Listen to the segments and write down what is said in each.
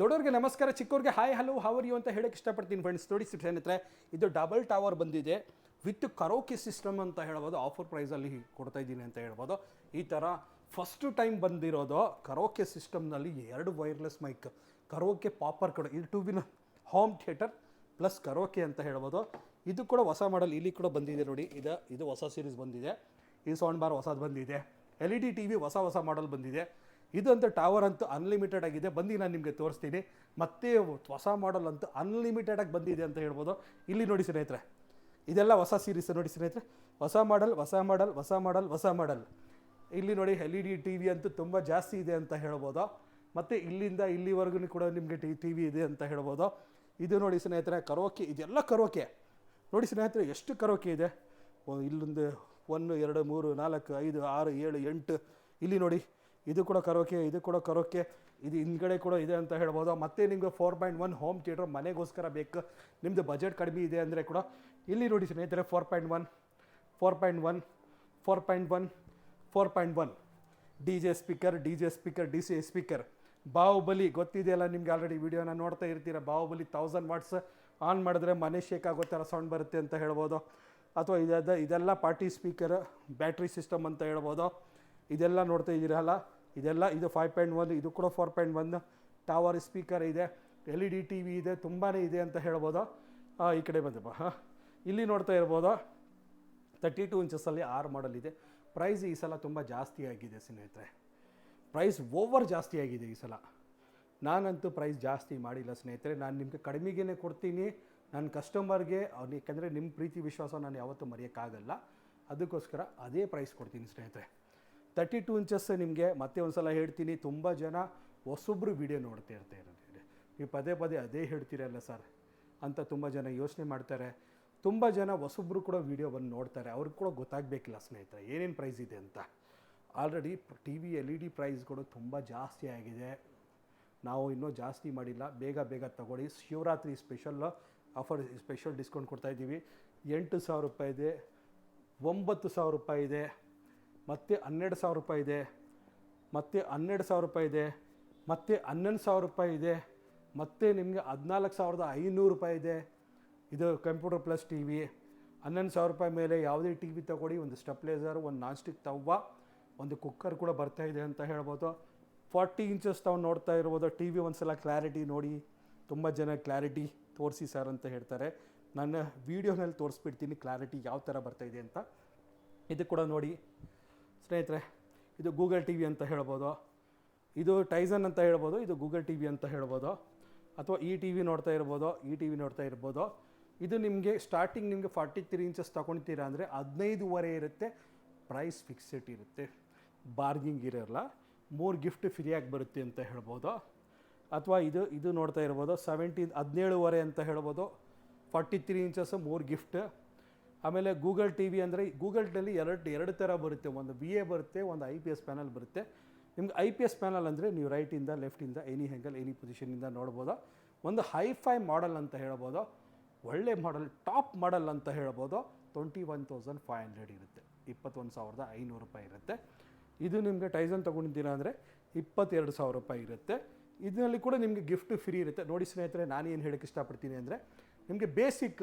ದೊಡ್ಡವ್ರಿಗೆ ನಮಸ್ಕಾರ, ಚಿಕ್ಕವ್ರಿಗೆ hi hello how are you ಅಂತ ಹೇಳಕ್ಕೆ ಇಷ್ಟಪಡ್ತೀನಿ ಫ್ರೆಂಡ್ಸ್. ನೋಡಿ ಸ್ನೇಹಿತರೆ, ಇದು ಡಬಲ್ ಟವರ್ ಬಂದಿದೆ ವಿತ್ ಕರೋಕೆ ಸಿಸ್ಟಮ್ ಅಂತ ಹೇಳ್ಬೋದು. ಆಫರ್ ಪ್ರೈಸಲ್ಲಿ ಕೊಡ್ತಾ ಇದ್ದೀನಿ ಅಂತ ಹೇಳ್ಬೋದು. ಈ ಥರ ಫಸ್ಟ್ ಟೈಮ್ ಬಂದಿರೋದು ಕರೋಕೆ ಸಿಸ್ಟಮ್ನಲ್ಲಿ 2 ವೈರ್ಲೆಸ್ ಮೈಕ್, ಕರೋಕೆ ಪಾಪರ್ ಕೂಡ, ಇದು 2 win home theatre plus karaoke ಅಂತ ಹೇಳ್ಬೋದು. ಇದು ಕೂಡ ಹೊಸ ಮಾಡಲ್, ಇಲ್ಲಿ ಕೂಡ ಬಂದಿದೆ ನೋಡಿ. ಇದು ಹೊಸ ಸೀರೀಸ್ ಬಂದಿದೆ. ಈ ಸೌಂಡ್ ಬಾರ್ ಹೊಸದು ಬಂದಿದೆ. LED TV ಹೊಸ ಮಾಡಲ್ ಬಂದಿದೆ. ಇದಂತೂ ಟವರ್ ಅಂತೂ ಅನ್ಲಿಮಿಟೆಡ್ ಆಗಿದೆ. ಬಂದು ನಾನು ನಿಮಗೆ ತೋರಿಸ್ತೀನಿ. ಮತ್ತೆ ಹೊಸ ಮಾಡಲ್ ಅಂತೂ ಅನ್ಲಿಮಿಟೆಡಾಗಿ ಬಂದಿದೆ ಅಂತ ಹೇಳ್ಬೋದು. ಇಲ್ಲಿ ನೋಡಿ ಸ್ನೇಹಿತರೆ, ಇದೆಲ್ಲ ಹೊಸ ಸೀರೀಸ್ ನೋಡಿ ಸ್ನೇಹಿತರೆ. ಹೊಸ ಮಾಡಲ್. ಇಲ್ಲಿ ನೋಡಿ LED TV ಅಂತೂ ತುಂಬ ಜಾಸ್ತಿ ಇದೆ ಅಂತ ಹೇಳ್ಬೋದು. ಮತ್ತು ಇಲ್ಲಿಂದ ಇಲ್ಲಿವರೆಗೂ ಕೂಡ ನಿಮಗೆ TV ಇದೆ ಅಂತ ಹೇಳ್ಬೋದು. ಇದು ನೋಡಿ ಸ್ನೇಹಿತರೆ, ಕರೋಕೆ, ಇದೆಲ್ಲ ಕರೋಕೆ ನೋಡಿ ಸ್ನೇಹಿತರೆ. ಎಷ್ಟು ಕರೋಕೆ ಇದೆ, ಇಲ್ಲೊಂದು 1 2 3 4 5 6 7 8. ಇಲ್ಲಿ ನೋಡಿ, ಇದು ಕೂಡ ಕರೋಕೆ, ಇದು ಹಿಂದ್ಗಡೆ ಕೂಡ ಇದೆ ಅಂತ ಹೇಳ್ಬೋದು. ಮತ್ತು ನಿಮಗೆ 4.1 ಹೋಮ್ ಥಿಯೇಟರ್ ಮನೆಗೋಸ್ಕರ ಬೇಕು, ನಿಮ್ಮದು ಬಜೆಟ್ ಕಡಿಮೆ ಇದೆ ಅಂದರೆ ಕೂಡ ಇಲ್ಲಿ ನೋಡಿ ಸ್ನೇಹಿತರೆ. 4.1 D J speaker, DC speaker. Baahubali ಗೊತ್ತಿದೆಯಲ್ಲ ನಿಮಗೆ, ಆಲ್ರೆಡಿ ವೀಡಿಯೋನ ನೋಡ್ತಾ ಇರ್ತೀರ. ಬಾಹುಬಲಿ 1000 ವಾಟ್ಸ್ ಆನ್ ಮಾಡಿದ್ರೆ ಮನೆ ಶೇಕ್ ಆಗೋ ಥರ ಸೌಂಡ್ ಬರುತ್ತೆ ಅಂತ ಹೇಳ್ಬೋದು. ಅಥವಾ ಇದೆಲ್ಲ ಪಾರ್ಟಿ ಸ್ಪೀಕರ್, ಬ್ಯಾಟ್ರಿ ಸಿಸ್ಟಮ್ ಅಂತ ಹೇಳ್ಬೋದು. ಇದೆಲ್ಲ ನೋಡ್ತಾ ಇದ್ದೀರಲ್ಲ, ಇದು 5.1, ಇದು ಕೂಡ 4.1 ಟವರ್ ಸ್ಪೀಕರ್ ಇದೆ. LED TV ಇದೆ, ತುಂಬಾ ಇದೆ ಅಂತ ಹೇಳ್ಬೋದು. ಈ ಕಡೆ ಬಂದಪ್ಪ, ಇಲ್ಲಿ ನೋಡ್ತಾ ಇರ್ಬೋದು. 32 ಇಂಚಸ್ಸಲ್ಲಿ 6 ಮಾಡಲ್ ಇದೆ. ಪ್ರೈಸ್ ಈ ಸಲ ತುಂಬ ಜಾಸ್ತಿ ಆಗಿದೆ ಸ್ನೇಹಿತರೆ. ಪ್ರೈಸ್ ಓವರ್ ಜಾಸ್ತಿ ಆಗಿದೆ ಈ ಸಲ. ನಾನಂತೂ ಪ್ರೈಸ್ ಜಾಸ್ತಿ ಮಾಡಿಲ್ಲ ಸ್ನೇಹಿತರೆ. ನಾನು ನಿಮಗೆ ಕಡಿಮೆಗೇ ಕೊಡ್ತೀನಿ ನನ್ನ ಕಸ್ಟಮರ್ಗೆ. ಯಾಕಂದರೆ ನಿಮ್ಮ ಪ್ರೀತಿ ವಿಶ್ವಾಸ ನಾನು ಯಾವತ್ತೂ ಮರೆಯೋಕ್ಕಾಗಲ್ಲ. ಅದಕ್ಕೋಸ್ಕರ ಅದೇ ಪ್ರೈಸ್ ಕೊಡ್ತೀನಿ ಸ್ನೇಹಿತರೆ. 32 ಇಂಚಸ್ ನಿಮಗೆ ಮತ್ತೆ ಒಂದು ಸಲ ಹೇಳ್ತೀನಿ, ತುಂಬ ಜನ ಹೊಸೊಬ್ಬರು ವೀಡಿಯೋ ನೋಡ್ತಾ ಇರ್ತಾರೆ. ನೀವು ಪದೇ ಅದೇ ಹೇಳ್ತೀರಲ್ಲ ಸರ್ ಅಂತ ತುಂಬ ಜನ ಯೋಚನೆ ಮಾಡ್ತಾರೆ. ತುಂಬ ಜನ ಹೊಸೊಬ್ಬರು ಕೂಡ ವೀಡಿಯೋ ಬಂದು ನೋಡ್ತಾರೆ. ಅವ್ರಿಗೆ ಕೂಡ ಗೊತ್ತಾಗಬೇಕಿಲ್ಲ ಸ್ನೇಹಿತರೆ ಏನೇನು ಪ್ರೈಸ್ ಇದೆ ಅಂತ. ಆಲ್ರೆಡಿ TV LED ಪ್ರೈಸ್ಗಳು ತುಂಬ ಜಾಸ್ತಿ ಆಗಿದೆ. ನಾವು ಇನ್ನೂ ಜಾಸ್ತಿ ಮಾಡಿಲ್ಲ. ಬೇಗ ತಗೊಳ್ಳಿ. Shivaratri special offer, special discount ಕೊಡ್ತಾಯಿದ್ದೀವಿ. 8,000 ರೂಪಾಯಿ ಇದೆ, 9,000 ರೂಪಾಯಿ ಇದೆ, ಮತ್ತು 12,000 ರೂಪಾಯಿ ಇದೆ, ಮತ್ತು 12,000 ರೂಪಾಯಿ ಇದೆ, ಮತ್ತು 11,000 ರೂಪಾಯಿ ಇದೆ, ಮತ್ತು ನಿಮಗೆ 14,500 ರೂಪಾಯಿ ಇದೆ. ಇದು ಕಂಪ್ಯೂಟರ್ ಪ್ಲಸ್ TV. 11,000 ರೂಪಾಯಿ ಮೇಲೆ ಯಾವುದೇ TV ತಗೊಳ್ಳಿ. ಒಂದು ಸ್ಟೆಪ್ಲೈಸರ್, ಒಂದು ನಾನ್ ಸ್ಟಿಕ್ ತವ್ವ, ಒಂದು ಕುಕ್ಕರ್ ಕೂಡ ಬರ್ತಾ ಇದೆ ಅಂತ ಹೇಳ್ಬೋದು. 40 ಇಂಚಸ್ ತಾವು ನೋಡ್ತಾ ಇರ್ಬೋದು. TV ಒಂದು ಸಲ ಕ್ಲಾರಿಟಿ ನೋಡಿ. ತುಂಬ ಜನ ಕ್ಲಾರಿಟಿ ತೋರಿಸಿ ಸರ್ ಅಂತ ಹೇಳ್ತಾರೆ. ನನ್ನ ವೀಡಿಯೋನಲ್ಲಿ ತೋರಿಸ್ಬಿಡ್ತೀನಿ ಕ್ಲಾರಿಟಿ ಯಾವ ಥರ ಬರ್ತಾಯಿದೆ ಅಂತ. ಇದು ಕೂಡ ನೋಡಿ ಸ್ನೇಹಿತರೆ. ಇದು ಗೂಗಲ್ TV ಅಂತ ಹೇಳ್ಬೋದು. ಇದು ಟೈಸನ್ ಅಂತ ಹೇಳ್ಬೋದು. ಇದು ಗೂಗಲ್ TV ಅಂತ ಹೇಳ್ಬೋದು. ಅಥವಾ ಈ TV ನೋಡ್ತಾ ಇರ್ಬೋದು. ಇದು ನಿಮಗೆ ಸ್ಟಾರ್ಟಿಂಗ್ ನಿಮಗೆ 43 ಇಂಚಸ್ ತೊಗೊಳ್ತೀರಾ ಅಂದರೆ 15,500 ಇರುತ್ತೆ. ಪ್ರೈಸ್ ಫಿಕ್ಸೆಡ್ ಇರುತ್ತೆ, ಬಾರ್ಗಿಂಗ್ ಇರೋಲ್ಲ. 3 ಗಿಫ್ಟ್ ಫ್ರೀಯಾಗಿ ಬರುತ್ತೆ ಅಂತ ಹೇಳ್ಬೋದು. ಅಥವಾ ಇದು ನೋಡ್ತಾ ಇರ್ಬೋದು 17,500 ಅಂತ ಹೇಳ್ಬೋದು. 43 ಇಂಚಸ್ 3 ಗಿಫ್ಟ್. ಆಮೇಲೆ ಗೂಗಲ್ TV ಅಂದರೆ ಗೂಗಲ್ನಲ್ಲಿ ಎರಡು ಥರ ಬರುತ್ತೆ. ಒಂದು VA ಬರುತ್ತೆ, ಒಂದು IPS ಪ್ಯಾನಲ್ ಬರುತ್ತೆ. ನಿಮ್ಗೆ IPS ಪ್ಯಾನಲ್ ಅಂದರೆ ನೀವು ರೈಟಿಂದ ಲೆಫ್ಟಿಂದ ಎನಿ ಆ್ಯಂಗಲ್ ಎನಿ ಪೊಸಿಷನಿಂದ ನೋಡ್ಬೋದು. ಒಂದು ಹೈಫೈ ಮಾಡಲ್ ಅಂತ ಹೇಳ್ಬೋದು. ಒಳ್ಳೆ ಮಾಡಲ್, ಟಾಪ್ ಮಾಡಲ್ ಅಂತ ಹೇಳ್ಬೋದು. 21,500 ಇರುತ್ತೆ, 21,500 ರೂಪಾಯಿ ಇರುತ್ತೆ. ಇದು ನಿಮಗೆ ಟೈಸನ್ ತೊಗೊಂಡಿದ್ದೀರಾ ಅಂದರೆ 22,000 ರೂಪಾಯಿ ಇರುತ್ತೆ. ಇದರಲ್ಲಿ ಕೂಡ ನಿಮಗೆ ಗಿಫ್ಟ್ ಫ್ರೀ ಇರುತ್ತೆ. ನೋಡಿ ಸ್ನೇಹಿತರೆ, ನಾನು ಏನು ಹೇಳೋಕ್ಕೆ ಇಷ್ಟಪಡ್ತೀನಿ ಅಂದರೆ, ನಿಮಗೆ ಬೇಸಿಕ್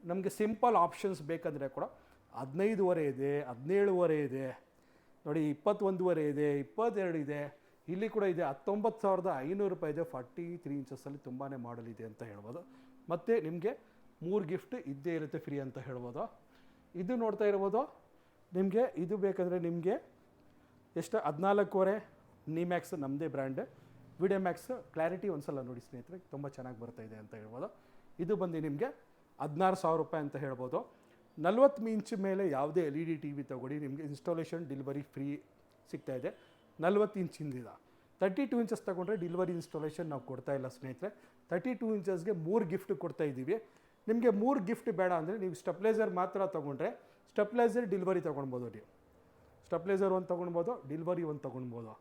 ನಮಗೆ ಸಿಂಪಲ್ ಆಪ್ಷನ್ಸ್ ಬೇಕಂದರೆ ಕೂಡ 15,500 ಇದೆ, 17,500 ಇದೆ ನೋಡಿ, 21,500 ಇದೆ, 22 ಇದೆ. ಇಲ್ಲಿ ಕೂಡ ಇದೆ 19,500 ರೂಪಾಯಿ ಇದೆ. 43 ಇಂಚಸ್ಸಲ್ಲಿ ತುಂಬಾ ಮಾಡಲ್ ಇದೆ ಅಂತ ಹೇಳ್ಬೋದು. ಮತ್ತು ನಿಮಗೆ 3 ಗಿಫ್ಟ್ ಇದ್ದೇ ಇರುತ್ತೆ ಫ್ರೀ ಅಂತ ಹೇಳ್ಬೋದು. ಇದು ನೋಡ್ತಾ ಇರ್ಬೋದು. ನಿಮಗೆ ಇದು ಬೇಕಂದರೆ ನಿಮಗೆ ಎಷ್ಟು 14,500 ನಿಮ್ಯಾಕ್ಸ್, ನಮ್ಮದೇ ಬ್ರ್ಯಾಂಡ್. ವಿಡಿಯೋ ಮ್ಯಾಕ್ಸ್ ಕ್ಲಾರಿಟಿ ಒಂದು ಸಲ ನೋಡಿ ಸ್ನೇಹಿತರೆ, ತುಂಬ ಚೆನ್ನಾಗಿ ಬರ್ತಾಯಿದೆ ಅಂತ ಹೇಳ್ಬೋದು. ಇದು ಬಂದು ನಿಮಗೆ 16,000 ರೂಪಾಯಿ ಅಂತ ಹೇಳ್ಬೋದು. 40 ಇಂಚ್ ಮೇಲೆ ಯಾವುದೇ LED TV ತೊಗೊಳ್ಳಿ, ನಿಮಗೆ ಇನ್ಸ್ಟಾಲೇಷನ್ ಡೆಲಿವರಿ ಫ್ರೀ ಸಿಗ್ತಾಯಿದೆ. 40 ಇಂಚಿಂದ 32 ಇಂಚಸ್ ತೊಗೊಂಡ್ರೆ ಡೆಲಿವರಿ ಇನ್ಸ್ಟಾಲೇಷನ್ ನಾವು ಕೊಡ್ತಾ ಇಲ್ಲ ಸ್ನೇಹಿತರೆ. 32 ಇಂಚಸ್ಗೆ 3 ಗಿಫ್ಟ್ ಕೊಡ್ತಾ ಇದ್ದೀವಿ. ನಿಮಗೆ 3 ಗಿಫ್ಟ್ ಬೇಡ ಅಂದರೆ ನೀವು ಸ್ಟೆಪ್ಲೈಸರ್ ಮಾತ್ರ ತೊಗೊಂಡ್ರೆ ಸ್ಟೆಪ್ಲೈಸರ್ ಡೆಲಿವರಿ ತೊಗೊಳ್ಬೋದು. ನೀವು ಸ್ಟೆಪ್ಲೈಸರ್ ಒಂದು ತೊಗೊಳ್ಬೋದು, ಡೆಲಿವರಿ ಒಂದು ತೊಗೊಳ್ಬೋದು.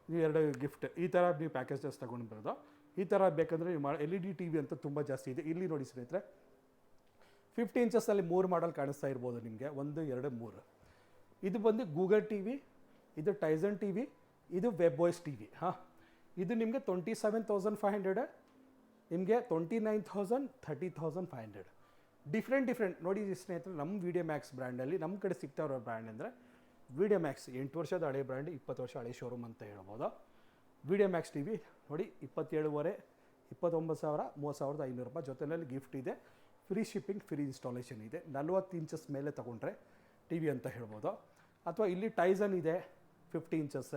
ನೀವು 2 ಗಿಫ್ಟ್ ಈ ಥರ ನೀವು ಪ್ಯಾಕೇಜಸ್ ತೊಗೊಳ್ಬೋದು. ಈ ಥರ ಬೇಕಂದರೆ ನೀವು LED TV ಅಂತ ತುಂಬ ಜಾಸ್ತಿ ಇದೆ. ಇಲ್ಲಿ ನೋಡಿ ಸ್ನೇಹಿತರೆ, 50 ಇಂಚಸ್ಸಲ್ಲಿ 3 ಮಾಡಲ್ ಕಾಣಿಸ್ತಾ ಇರ್ಬೋದು ನಿಮಗೆ. 1 2 3. ಇದು ಬಂದು ಗೂಗಲ್ TV, ಇದು ಟೈಸನ್ TV, ಇದು ವೆಬ್ ವಾಯ್ಸ್ TV. ಇದು ನಿಮಗೆ 27,500, ನಿಮಗೆ 29,000, 30,500. ಡಿಫ್ರೆಂಟ್ ನೋಡಿ ಸ್ನೇಹಿತರೆ. ನಮ್ಮ ವಿಡಿಯೋ ಮ್ಯಾಕ್ಸ್ ಬ್ರ್ಯಾಂಡಲ್ಲಿ ನಮ್ಮ ಕಡೆ ಸಿಗ್ತಾ ಇರೋ ಬ್ರ್ಯಾಂಡ್ ಅಂದರೆ ವಿಡಿಯೋ ಮ್ಯಾಕ್ಸ್ 8 ವರ್ಷದ ಹಳೆ ಬ್ರ್ಯಾಂಡ್, 20 ವರ್ಷ ಹಳೆ ಶೋರೂಮ್ ಅಂತ ಹೇಳ್ಬೋದು. ವಿಡಿಯೋ ಮ್ಯಾಕ್ಸ್ ಟಿ ವಿ ನೋಡಿ 27,500, 29,000, 30,500 ರೂಪಾಯಿ. ಜೊತೆಯಲ್ಲಿ ಗಿಫ್ಟ್ ಇದೆ, ಫ್ರೀ ಶಿಪ್ಪಿಂಗ್, ಫ್ರೀ ಇನ್ಸ್ಟಾಲೇಷನ್ ಇದೆ. 40 ಇಂಚಸ್ ಮೇಲೆ ತೊಗೊಂಡ್ರೆ ಟಿ ವಿ ಅಂತ ಹೇಳ್ಬೋದು. ಅಥವಾ ಇಲ್ಲಿ ಟೈಸನ್ ಇದೆ 50 inches,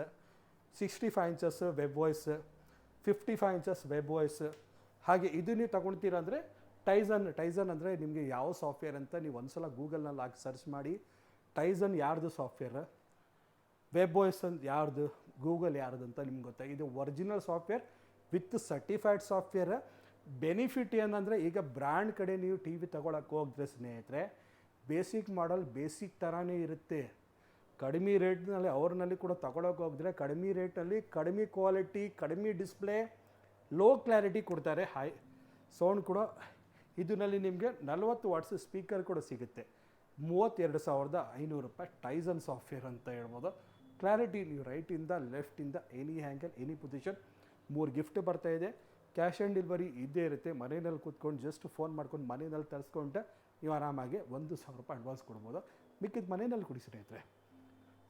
65 inches web voice, 55 inches web voice. ಹಾಗೆ ಇದು ನೀವು ತೊಗೊಳ್ತೀರ ಅಂದರೆ ಟೈಸನ್ ಅಂದರೆ ನಿಮಗೆ ಯಾವ ಸಾಫ್ಟ್ವೇರ್ ಅಂತ ನೀವು ಒಂದ್ಸಲ ಗೂಗಲ್ನಲ್ಲಿ ಹಾಕಿ ಸರ್ಚ್ ಮಾಡಿ. ಟೈಸನ್ ಯಾರ್ದು ಸಾಫ್ಟ್ವೇರ್, ವೆಬ್ ವಾಯ್ಸ್ ಅಂತ ಯಾರ್ದು, ಗೂಗಲ್ ಯಾರ್ದು ಅಂತ ನಿಮ್ಗೆ ಗೊತ್ತಾಗ. ಇದು original software with certified software. Benefit ಏನಂದರೆ ಈಗ ಬ್ರ್ಯಾಂಡ್ ಕಡೆ ನೀವು ಟಿ ವಿ ತೊಗೊಳಕ್ಕೆ ಹೋಗಿದ್ರೆ ಸ್ನೇಹಿತರೆ, ಬೇಸಿಕ್ ಮಾಡಲ್ ಬೇಸಿಕ್ ಥರನೇ ಇರುತ್ತೆ. ಕಡಿಮೆ ರೇಟ್ನಲ್ಲಿ ಅವ್ರನ್ನಲ್ಲಿ ಕೂಡ ತೊಗೊಳಕ್ಕೆ ಹೋಗಿದ್ರೆ ಕಡಿಮೆ ರೇಟಲ್ಲಿ ಕಡಿಮೆ ಕ್ವಾಲಿಟಿ, ಕಡಿಮೆ ಡಿಸ್ಪ್ಲೇ, ಲೋ ಕ್ಲಾರಿಟಿ ಕೊಡ್ತಾರೆ. ಹೈ ಸೌಂಡ್ ಕೂಡ ಇದರಲ್ಲಿ ನಿಮಗೆ 40 ವಾಟ್ಸ್ ಸ್ಪೀಕರ್ ಕೂಡ ಸಿಗುತ್ತೆ. 32,500 ರೂಪಾಯಿ ಟೈಸನ್ ಸಾಫ್ಟ್ವೇರ್ ಅಂತ ಹೇಳ್ಬೋದು. ಕ್ಲಾರಿಟಿ ನೀವು ರೈಟಿಂದ ಲೆಫ್ಟಿಂದ any angle any position. 3 gift ಬರ್ತಾಯಿದೆ. ಕ್ಯಾಶ್ ಆನ್ ಡೆಲಿವರಿ ಇದ್ದೇ ಇರುತ್ತೆ. ಮನೆಯಲ್ಲಿ ಕೂತ್ಕೊಂಡು ಜಸ್ಟ್ ಫೋನ್ ಮಾಡ್ಕೊಂಡು ಮನೆಯಲ್ಲಿ ತರಿಸ್ಕೊಂಡ್ರೆ ನೀವು ಆರಾಮಾಗಿ 1,000 ರೂಪಾಯಿ ಅಡ್ವಾನ್ಸ್ ಕೊಡ್ಬೋದು. ಮಿಕ್ಕಿದ ಮನೆಯಲ್ಲಿ ಕೊಡಿ ಸ್ನೇಹಿತರೆ.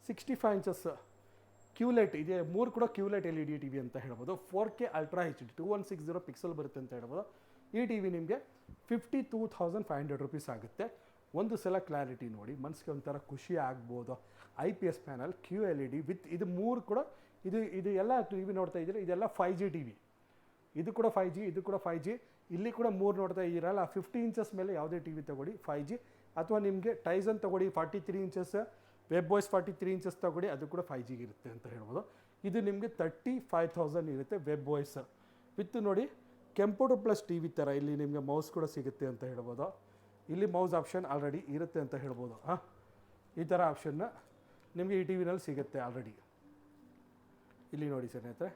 65 ಇಂಚಸ್ ಕ್ಯೂಲೆಟ್ ಇದೆ, 3 ಕೂಡ ಕ್ಯೂಲೆಟ್ LED ಟಿ ವಿ ಅಂತ ಹೇಳ್ಬೋದು. 4K ಅಲ್ಟ್ರಾ HD 2160 ಪಿಕ್ಸೆಲ್ ಬರುತ್ತೆ ಅಂತ ಹೇಳ್ಬೋದು. ಈ ಟಿ ವಿ ನಿಮಗೆ 52,500 ರೂಪೀಸ್ ಆಗುತ್ತೆ. ಒಂದು ಸಲ ಕ್ಲಾರಿಟಿ ನೋಡಿ ಮನಸ್ಸಿಗೆ ಒಂಥರ ಖುಷಿ ಆಗ್ಬೋದು. IPS ಪ್ಯಾನಲ್, QLED ವಿತ್ ಇದು 3 ಕೂಡ ಇದು ಎಲ್ಲ ಟಿ ವಿ ನೋಡ್ತಾ ಇದ್ದೀರಿ, ಇದೆಲ್ಲ 5G ಟಿ ವಿ. ಇದು ಕೂಡ 5G, ಇದು ಕೂಡ 5G. ಇಲ್ಲಿ ಕೂಡ 3 ನೋಡ್ತಾ ಇದ್ದೀರಲ್ಲ. 50 ಇಂಚಸ್ ಮೇಲೆ ಯಾವುದೇ ಟಿ ವಿ ತೊಗೊಳ್ಳಿ 5G. ಅಥವಾ ನಿಮಗೆ ಟೈಸನ್ ತೊಗೊಳ್ಳಿ 43 ಇಂಚಸ್, ವೆಬ್ ವಾಯ್ಸ್ 43 ಇಂಚಸ್ ತೊಗೊಳ್ಳಿ, ಅದು ಕೂಡ 5G ಇರುತ್ತೆ ಅಂತ ಹೇಳ್ಬೋದು. ಇದು ನಿಮಗೆ 35,000 ಇರುತ್ತೆ ವೆಬ್ ವಾಯ್ಸ್ ವಿತ್ ನೋಡಿ ಕಂಪ್ಯೂಟರ್ ಪ್ಲಸ್ ಟಿ ವಿ ಥರ. ಇಲ್ಲಿ ನಿಮಗೆ ಮೌಸ್ ಕೂಡ ಸಿಗುತ್ತೆ ಅಂತ ಹೇಳ್ಬೋದು. ಇಲ್ಲಿ ಮೌಸ್ ಆಪ್ಷನ್ ಆಲ್ರೆಡಿ ಇರುತ್ತೆ ಅಂತ ಹೇಳ್ಬೋದು. ಈ ಥರ ಆಪ್ಷನ್ನ ನಿಮಗೆ ಈ ಟಿ ವಿನಲ್ಲಿ ಸಿಗುತ್ತೆ ಆಲ್ರೆಡಿ. ಇಲ್ಲಿ ನೋಡಿ ಸ್ನೇಹಿತರೆ,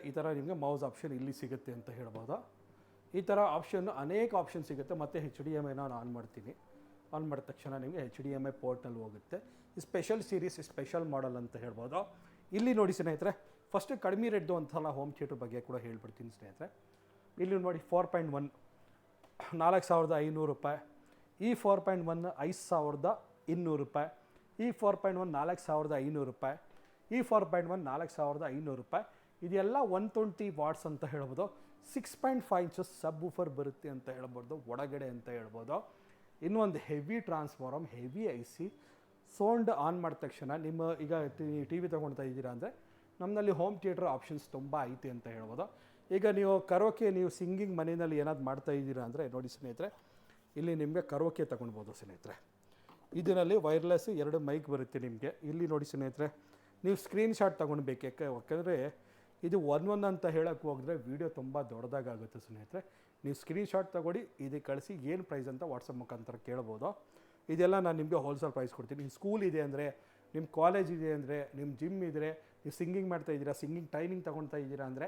ಈ ಥರ ನಿಮಗೆ ಮೌಸ್ ಆಪ್ಷನ್ ಇಲ್ಲಿ ಸಿಗುತ್ತೆ ಅಂತ ಹೇಳ್ಬೋದು. ಈ ಥರ ಆಪ್ಷನ್ನು ಅನೇಕ ಆಪ್ಷನ್ ಸಿಗುತ್ತೆ. ಮತ್ತು HDMI ನಾನು ಆನ್ ಮಾಡ್ತೀನಿ. ಆನ್ ಮಾಡಿದ ತಕ್ಷಣ ನಿಮಗೆ HDMI ಪೋರ್ಟ್ನಲ್ಲಿ ಹೋಗುತ್ತೆ. ಈ ಸ್ಪೆಷಲ್ ಸೀರೀಸ್, ಸ್ಪೆಷಲ್ ಮಾಡಲ್ ಅಂತ ಹೇಳ್ಬೋದು. ಇಲ್ಲಿ ನೋಡಿ ಸ್ನೇಹಿತರೆ, ಫಸ್ಟ್ ಕಡಿಮೆ ರೇಟ್ದು ಒಂದ್ಸಲ ಹೋಮ್ ಥಿಯೇಟರ್ ಬಗ್ಗೆ ಕೂಡ ಹೇಳ್ಬಿಡ್ತೀನಿ ಸ್ನೇಹಿತರೆ. ಇಲ್ಲಿ ನೋಡಿ 4.1 4,500 ರೂಪಾಯಿ. ಈ 4.1 5,200 ರೂಪಾಯಿ. ಈ 4.1 4,500 ರೂಪಾಯಿ. ಈ 4.1 4,500 ರೂಪಾಯಿ. ಇದೆಲ್ಲ 120 ವಾಟ್ಸ್ ಅಂತ ಹೇಳ್ಬೋದು. 6.5 ಇಂಚಸ್ ಸಬ್ ವೂಫರ್ ಬರುತ್ತೆ ಅಂತ ಹೇಳ್ಬೋದು ಒಳಗಡೆ ಅಂತ ಹೇಳ್ಬೋದು. ಇನ್ನೊಂದು heavy transform, heavy IC. Sound on ಮಾಡಿದ ತಕ್ಷಣ ನಿಮ್ಮ ಈಗ ಟಿ ವಿ ತೊಗೊಳ್ತಾ ಇದ್ದೀರಾ ಅಂದರೆ ನಮ್ಮಲ್ಲಿ ಹೋಮ್ ಥಿಯೇಟರ್ ಆಪ್ಷನ್ಸ್ ತುಂಬ ಐತೆ ಅಂತ ಹೇಳ್ಬೋದು. ಈಗ ನೀವು ಕರೋಕೆ, ನೀವು ಸಿಂಗಿಂಗ್ ಮನೆಯಲ್ಲಿ ಏನಾದ್ರು ಮಾಡ್ತಾ ಇದ್ದೀರಾ ಅಂದರೆ ನೋಡಿ ಸ್ನೇಹಿತರೆ, ಇಲ್ಲಿ ನಿಮಗೆ ಕರೋಕೆ ತೊಗೊಳ್ಬೋದು ಸ್ನೇಹಿತರೆ. ಇದರಲ್ಲಿ ವೈರ್ಲೆಸ್ 2 ಮೈಕ್ ಬರುತ್ತೆ ನಿಮಗೆ. ಇಲ್ಲಿ ನೋಡಿ ಸ್ನೇಹಿತರೆ, ನೀವು ಸ್ಕ್ರೀನ್ಶಾಟ್ ತೊಗೊಳ್ಬೇಕು. ಯಾಕಂದರೆ ಇದು ಒನ್ ಅಂತ ಹೇಳೋಕ್ಕೆ ಹೋಗಿದ್ರೆ ವೀಡಿಯೋ ತುಂಬ ದೊಡ್ಡದಾಗುತ್ತೆ ಸ್ನೇಹಿತರೆ. ನೀವು ಸ್ಕ್ರೀನ್ಶಾಟ್ ತೊಗೊಳ್ಳಿ, ಇದಕ್ಕೆ ಕಳಿಸಿ ಏನು ಪ್ರೈಸ್ ಅಂತ ವಾಟ್ಸಪ್ ಮುಖಾಂತರ ಕೇಳ್ಬೋದು. ಇದೆಲ್ಲ ನಾನು ನಿಮಗೆ ಹೋಲ್ಸೇಲ್ ಪ್ರೈಸ್ ಕೊಡ್ತೀನಿ. ನಿಮ್ಮ ಸ್ಕೂಲ್ ಇದೆ ಅಂದರೆ, ನಿಮ್ಮ ಕಾಲೇಜ್ ಇದೆ ಅಂದರೆ, ನಿಮ್ಮ ಜಿಮ್ ಇದ್ದರೆ, ನೀವು ಸಿಂಗಿಂಗ್ ಮಾಡ್ತಾ ಇದ್ದೀರಾ, ಸಿಂಗಿಂಗ್ ಟ್ರೈನಿಂಗ್ ತೊಗೊಳ್ತಾ ಇದ್ದೀರಾ ಅಂದರೆ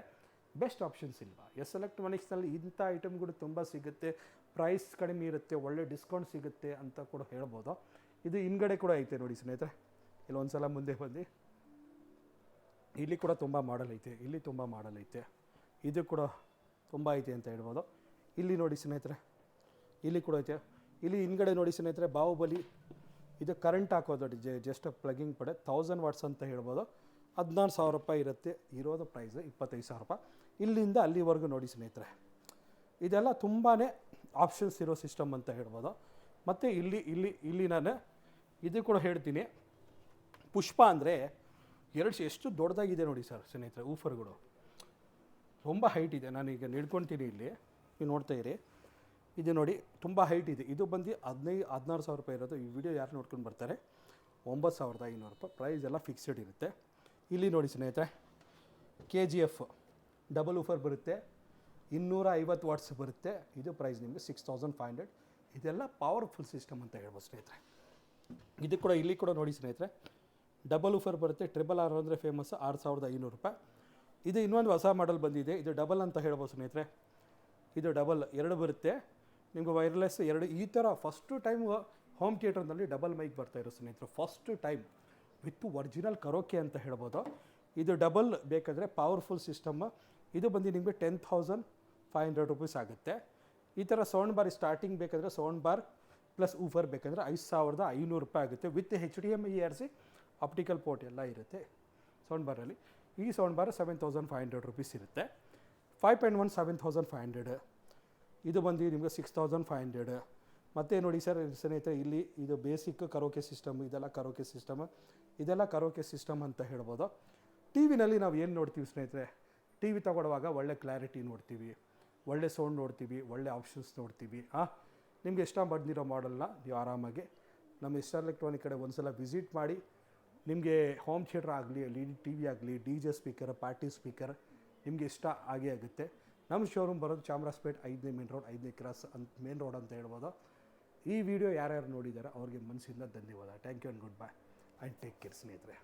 ಬೆಸ್ಟ್ ಆಪ್ಷನ್ಸ್ ಇಲ್ವಾ? ಎಲೆಕ್ಟ್ರಾನಿಕ್ಸ್ನಲ್ಲಿ ಇಂಥ ಐಟಮ್ಗಳು ತುಂಬ ಸಿಗುತ್ತೆ, ಪ್ರೈಸ್ ಕಡಿಮೆ ಇರುತ್ತೆ, ಒಳ್ಳೆ ಡಿಸ್ಕೌಂಟ್ ಸಿಗುತ್ತೆ ಅಂತ ಕೂಡ ಹೇಳ್ಬೋದು. ಇದು ಹಿಂಗಡೆ ಕೂಡ ಐತೆ ನೋಡಿ ಸ್ನೇಹಿತರೆ. ಇಲ್ಲಿ ಒಂದ್ಸಲ ಮುಂದೆ ಬಂದು ಇಲ್ಲಿ ಕೂಡ ತುಂಬ ಮಾಡಲ್ ಐತೆ, ಇಲ್ಲಿ ತುಂಬ ಮಾಡಲ್ ಐತೆ, ಇದು ಕೂಡ ತುಂಬ ಐತೆ ಅಂತ ಹೇಳ್ಬೋದು. ಇಲ್ಲಿ ನೋಡಿ ಸ್ನೇಹಿತರೆ, ಇಲ್ಲಿ ಕೂಡ ಐತೆ. ಇಲ್ಲಿ ಹಿಂಗಡೆ ನೋಡಿ ಸ್ನೇಹಿತರೆ, ಬಾಹುಬಲಿ. ಇದು ಕರೆಂಟ್ ಹಾಕೋದು ಜಸ್ಟ್ ಪ್ಲಗಿಂಗ್ ಪಡೆ 1000 ವಾಟ್ಸ್ ಅಂತ ಹೇಳ್ಬೋದು. 14,000 ರೂಪಾಯಿ ಇರುತ್ತೆ. ಇರೋದು ಪ್ರೈಸ್ 25,000 ರೂಪಾಯಿ. ಇಲ್ಲಿಂದ ಅಲ್ಲಿವರೆಗೂ ನೋಡಿ ಸ್ನೇಹಿತರೆ, ಇದೆಲ್ಲ ತುಂಬಾ ಆಪ್ಷನ್ಸ್ ಇರೋ ಸಿಸ್ಟಮ್ ಅಂತ ಹೇಳ್ಬೋದು. ಮತ್ತು ಇಲ್ಲಿ ನಾನು ಇದು ಕೂಡ ಹೇಳ್ತೀನಿ. ಪುಷ್ಪ ಅಂದರೆ ಎಷ್ಟು ದೊಡ್ಡದಾಗಿದೆ ನೋಡಿ ಸರ್ ಸ್ನೇಹಿತರೆ. ಊಫರ್ಗಳು ತುಂಬ ಹೈಟ್ ಇದೆ. ನಾನೀಗ ನಿಡ್ಕೊತೀನಿ, ಇಲ್ಲಿ ನೀವು ನೋಡ್ತಾ ಇರಿ. ಇದು ನೋಡಿ ತುಂಬ ಹೈಟ್ ಇದೆ. ಇದು ಬಂದು 16,000 ರೂಪಾಯಿ ಇರೋದು. ಈ ವಿಡಿಯೋ ಯಾರು ನೋಡ್ಕೊಂಡು ಬರ್ತಾರೆ 9,500 ರೂಪಾಯಿ. ಪ್ರೈಸ್ ಎಲ್ಲ ಫಿಕ್ಸ್ಡ್ ಇರುತ್ತೆ. ಇಲ್ಲಿ ನೋಡಿ ಸ್ನೇಹಿತರೆ, KGF ಡಬಲ್ ಊಫರ್ ಬರುತ್ತೆ, 250 ವಾಟ್ಸ್ ಬರುತ್ತೆ. ಇದು ಪ್ರೈಸ್ ನಿಮಗೆ 6,500. ಇದೆಲ್ಲ ಪವರ್ಫುಲ್ ಸಿಸ್ಟಮ್ ಅಂತ ಹೇಳ್ಬೋದು ಸ್ನೇಹಿತರೆ. ಇದು ಕೂಡ ಇಲ್ಲಿ ಕೂಡ ನೋಡಿ ಸ್ನೇಹಿತರೆ, ಡಬಲ್ ಊಫರ್ ಬರುತ್ತೆ. RRR ಅಂದರೆ ಫೇಮಸ್, 6,500 ರೂಪಾಯಿ. ಇದು ಇನ್ನೊಂದು ಹೊಸ ಮಾಡಲ್ ಬಂದಿದೆ. ಇದು ಡಬಲ್ ಅಂತ ಹೇಳ್ಬೋದು ಸ್ನೇಹಿತರೆ. ಇದು ಡಬಲ್ 2 ಬರುತ್ತೆ ನಿಮಗೆ, ವೈರ್ಲೆಸ್ 2. ಈ ಥರ ಫಸ್ಟು ಟೈಮ್ ಹೋಮ್ ಥಿಯೇಟರ್ನಲ್ಲಿ ಡಬಲ್ ಮೈಕ್ ಬರ್ತಾಯಿರೋ ಸ್ನೇಹಿತರೆ, first time with original karaoke ಅಂತ ಹೇಳ್ಬೋದು. ಇದು ಡಬಲ್ ಬೇಕಾದರೆ ಪವರ್ಫುಲ್ ಸಿಸ್ಟಮ್, ಇದು ಬಂದು ನಿಮಗೆ 10,500 ರುಪೀಸ್ ಆಗುತ್ತೆ. ಈ ಥರ ಸೌಂಡ್ ಬಾರ್ ಸ್ಟಾರ್ಟಿಂಗ್ ಬೇಕಾದರೆ ಸೌಂಡ್ ಬಾರ್ ಪ್ಲಸ್ ಊಫರ್ ಬೇಕಂದರೆ 5,500 ರೂಪಾಯಿ ಆಗುತ್ತೆ. With HDMI ARC optical port ಎಲ್ಲ ಇರುತ್ತೆ ಸೌಂಡ್ ಬಾರಲ್ಲಿ. ಈ ಸೌಂಡ್ ಬಾರ್ 7,500 ರುಪೀಸ್ ಇರುತ್ತೆ. 5.1 7,500. ಇದು ಬಂದು ನಿಮಗೆ 6,500. ಮತ್ತು ನೋಡಿ ಸರ್ ಸ್ನೇಹಿತರೆ, ಇಲ್ಲಿ ಇದು ಬೇಸಿಕ್ ಕರೋಕೆ ಸಿಸ್ಟಮ್, ಇದೆಲ್ಲ ಕರೋಕೆ ಸಿಸ್ಟಮ್ ಅಂತ ಹೇಳ್ಬೋದು. ಟಿ ವಿನಲ್ಲಿ ನಾವು ಏನು ನೋಡ್ತೀವಿ ಸ್ನೇಹಿತರೆ, ಟಿ ವಿ ತಗೊಳ್ಳುವಾಗ ಒಳ್ಳೆ ಕ್ಲಾರಿಟಿ ನೋಡ್ತೀವಿ, ಒಳ್ಳೆ ಸೌಂಡ್ ನೋಡ್ತೀವಿ, ಒಳ್ಳೆ ಆಪ್ಷನ್ಸ್ ನೋಡ್ತೀವಿ. ನಿಮಗೆ ಇಷ್ಟ ಬಂದಿರೋ ಮಾಡೆಲ್ನ ನೀವು ಆರಾಮಾಗಿ ನಮ್ಮ ಸ್ಟಾರ್ ಎಲೆಕ್ಟ್ರಾನಿಕ್ ಕಡೆ ಒಂದು ಸಲ ವಿಸಿಟ್ ಮಾಡಿ. ನಿಮಗೆ ಹೋಮ್ ಥಿಯೇಟ್ರ್ ಆಗಲಿ, LED TV ಆಗಲಿ, DJ ಸ್ಪೀಕರ್, ಪಾರ್ಟಿ ಸ್ಪೀಕರ್ ನಿಮಗೆ ಇಷ್ಟ ಆಗೇ ಆಗುತ್ತೆ. ನಮ್ಮ ಶೋರೂಮ್ ಬರೋದು ಚಾಮರಾಜಪೇಟೆ 5ನೇ ಮೇನ್ ರೋಡ್, 5ನೇ ಕ್ರಾಸ್ ಮೇನ್ ರೋಡ್ ಅಂತ ಹೇಳ್ಬೋದು. ಈ ವಿಡಿಯೋ ಯಾರ್ಯಾರು ನೋಡಿದ್ದಾರೆ ಅವ್ರಿಗೆ ಮನಸ್ಸಿಂದ ಧನ್ಯವಾದ. Thank you and good bye and take care ಸ್ನೇಹಿತರೆ.